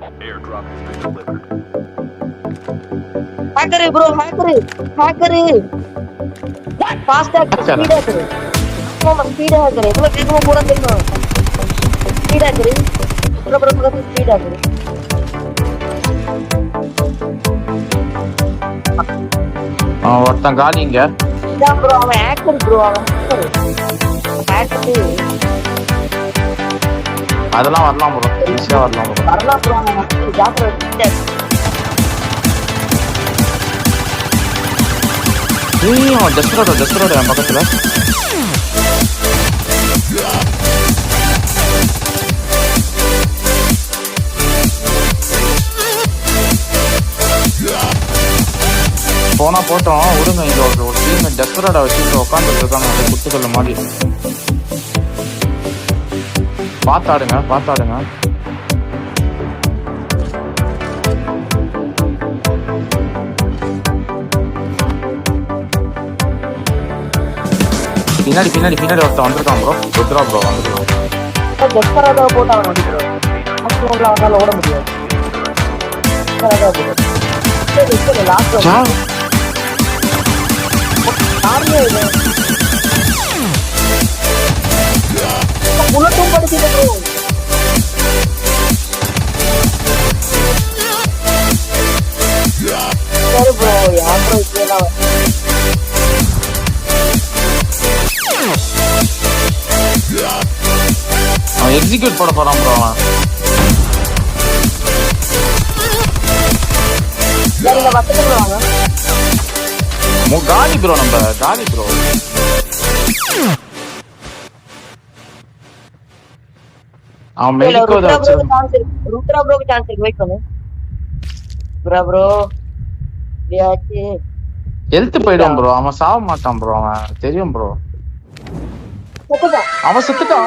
Airdrop has been delivered. Hacker bro, hacker. Fast hacker, speed hacker. Mama speed hacker. Itu kayak mau kurang deh. Speed hacker. Bro speed hacker. ஒருத்தன் காலிங்க. இதான் bro அவன் hacker bro அவன் hacker. அதெல்லாம் வரலாம் bro, ஈஸியா வரலாம் bro. வரலாம் bro அவன் ஜாக்கிரதை. ஜஸ்ரோட என் பக்கத்துல. போனா போட்டோம் விடுங்க. இங்க ஒரு டீம் டெஸ்பரேட் வச்சுட்டு உட்காந்துட்டு இருக்காங்க குத்துக்கல்ல மாதிரி. பார்த்தாடுங்க. பின்னாடி ஒருத்தன் வந்திருக்கான் ப்ரோ. ருத்ரா ப்ரோ வந்துருக்கான். டெஸ்பரேட்டா போட்டு அவன் அடிக்கிறான். அப்புறம் அவனால ஓட முடியாது. சரி லாஸ்ட் புல்லட்டும் படிச்சுட்டு ப்ரோ. சரி ப்ரோ யார் ப்ரோ இப்படியெல்லாம் அவன் எக்ஸிக்யூட் போட போறான் ப்ரோ. அவன் காலி ப்ரோ. நம்ம காலி ப்ரோ. அவன் மெடிக்கோ ருத்ரா ப்ரோக்கு சான்ஸ் இருக்கு. வெயிட் பண்ணு ப்ரோ. ஹெல்த் போயிடும் ப்ரோ. அவன் சாவ மாட்டான் ப்ரோ. அவன் தெரியும் ப்ரோ. அவன் செத்துட்டான்.